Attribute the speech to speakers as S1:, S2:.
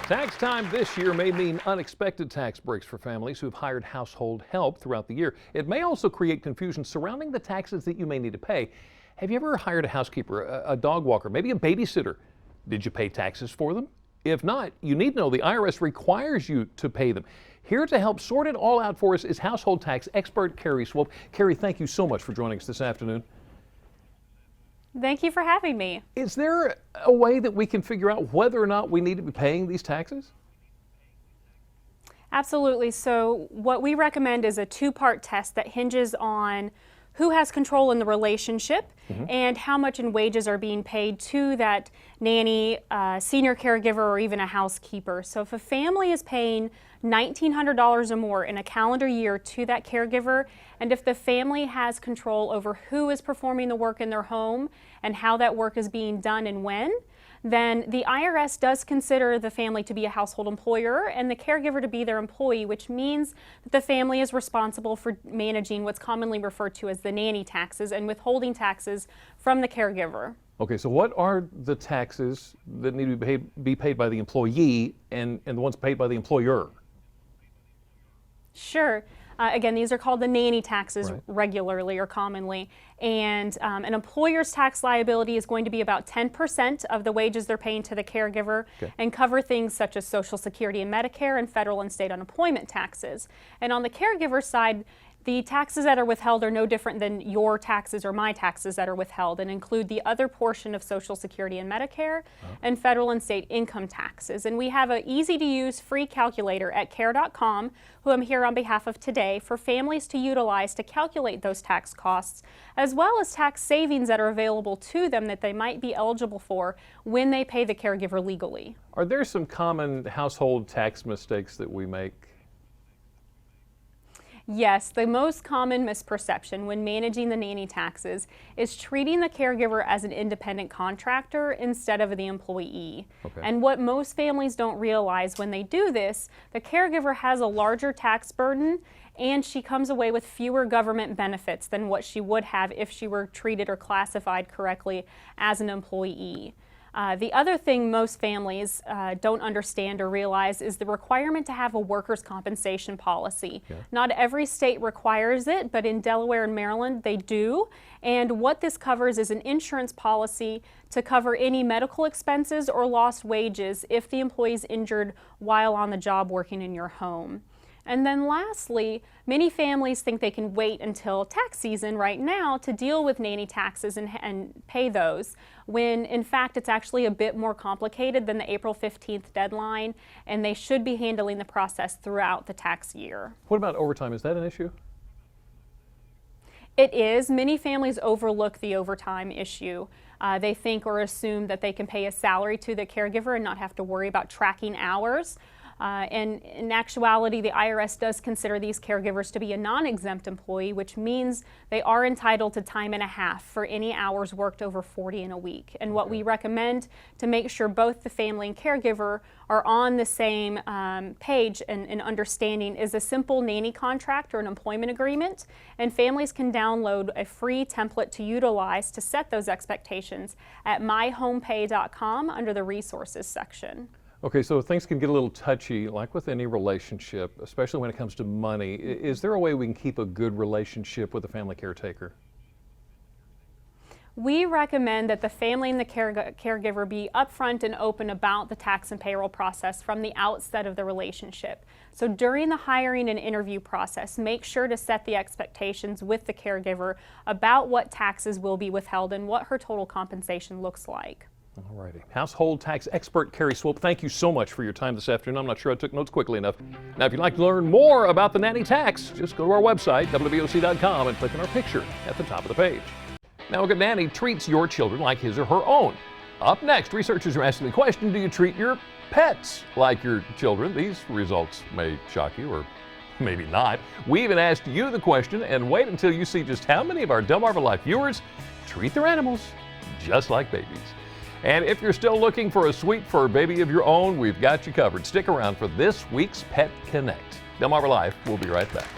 S1: Tax time this year may mean unexpected tax breaks for families who've hired household help throughout the year. It may also create confusion surrounding the taxes that you may need to pay. Have you ever hired a housekeeper, a dog walker, maybe a babysitter? Did you pay taxes for them? If not, you need to know the IRS requires you to pay them. Here to help sort it all out for us is household tax expert Kerri Swope. Kerri, thank you so much for joining us this afternoon.
S2: Thank you for having me.
S1: Is there a way that we can figure out whether or not we need to be paying these taxes?
S2: Absolutely. So what we recommend is a two-part test that hinges on who has control in the relationship and how much in wages are being paid to that nanny, senior caregiver, or even a housekeeper. So if a family is paying $1,900 or more in a calendar year to that caregiver, and if the family has control over who is performing the work in their home and how that work is being done and when, then the IRS does consider the family to be a household employer and the caregiver to be their employee, which means that the family is responsible for managing what's commonly referred to as the nanny taxes and withholding taxes from the caregiver.
S1: Okay, so what are the taxes that need to be paid by the employee and the ones paid by the employer?
S2: Sure. Again, these are called the nanny taxes
S1: Right.
S2: regularly or commonly. And an employer's tax liability is going to be about 10% of the wages they're paying to the caregiver and cover things such as Social Security and Medicare and federal and state unemployment taxes. And on the caregiver side, the taxes that are withheld are no different than your taxes or my taxes that are withheld and include the other portion of Social Security and Medicare and federal and state income taxes. And we have an easy to use free calculator at care.com, who I'm here on behalf of today, for families to utilize to calculate those tax costs, as well as tax savings that are available to them that they might be eligible for when they pay the caregiver legally.
S1: Are there some common household tax mistakes that we make?
S2: Yes, the most common misperception when managing the nanny taxes is treating the caregiver as an independent contractor instead of the employee. And what most families don't realize when they do this, the caregiver has a larger tax burden and she comes away with fewer government benefits than what she would have if she were treated or classified correctly as an employee. The other thing most families don't understand or realize is the requirement to have a workers' compensation policy. Not every state requires it, but in Delaware and Maryland they do. And what this covers is an insurance policy to cover any medical expenses or lost wages if the employee is injured while on the job working in your home. And then lastly, many families think they can wait until tax season right now to deal with nanny taxes and pay those, when in fact it's actually a bit more complicated than the April 15th deadline, and they should be handling the process throughout the tax year.
S1: What about overtime? Is that an issue?
S2: It is. Many families overlook the overtime issue. They think or assume that they can pay a salary to the caregiver and not have to worry about tracking hours. And in actuality, the IRS does consider these caregivers to be a non-exempt employee, which means they are entitled to time and a half for any hours worked over 40 in a week. And what we recommend to make sure both the family and caregiver are on the same page and understanding is a simple nanny contract or an employment agreement. And families can download a free template to utilize to set those expectations at myhomepay.com under the resources section.
S1: Okay, so things can get a little touchy, like with any relationship, especially when it comes to money. Is there a way we can keep a good relationship with a family caretaker?
S2: We recommend that the family and the caregiver be upfront and open about the tax and payroll process from the outset of the relationship. So during the hiring and interview process, make sure to set the expectations with the caregiver about what taxes will be withheld and what her total compensation looks like.
S1: All righty. Household tax expert Kerri Swope, thank you so much for your time this afternoon. I'm not sure I took notes quickly enough. Now, if you'd like to learn more about the nanny tax, just go to our website, WBOC.com, and click on our picture at the top of the page. Now, a good nanny treats your children like his or her own. Up next, researchers are asking the question, do you treat your pets like your children? These results may shock you, or maybe not. We even asked you the question, and wait until you see just how many of our DelmarvaLife viewers treat their animals just like babies. And if you're still looking for a sweet fur baby of your own, we've got you covered. Stick around for this week's Pet Connect. DelmarvaLife will be right back.